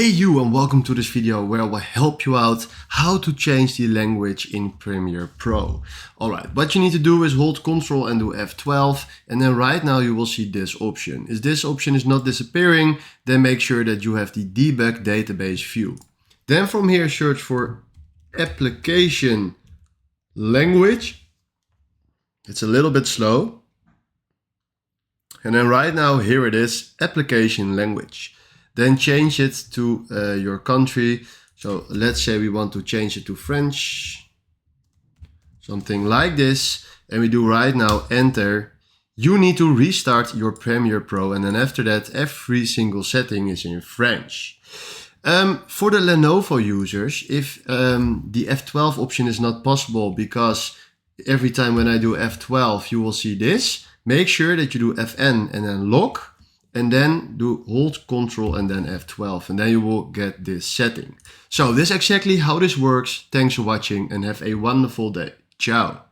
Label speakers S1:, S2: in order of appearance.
S1: Hey you, and welcome to this video where I will help you out how to change the language in Premiere Pro. Alright, what you need to do is hold Ctrl and do F12, and then right now you will see this option. If this option is not disappearing, then make sure that you have the debug database view. Then from here search for application language. It's a little bit slow. And then right now here it is, application language. Then change it to your country. So let's say we want to change it to French. Something like this. And we do right now enter. You need to restart your Premiere Pro. And then after that, every single setting is in French. For the Lenovo users, if the F12 option is not possible, because every time when I do F12, you will see this. Make sure that you do Fn and then lock. And then do hold Ctrl and then F12, and then you will get this setting. So this is exactly how this works. Thanks for watching and have a wonderful day. Ciao.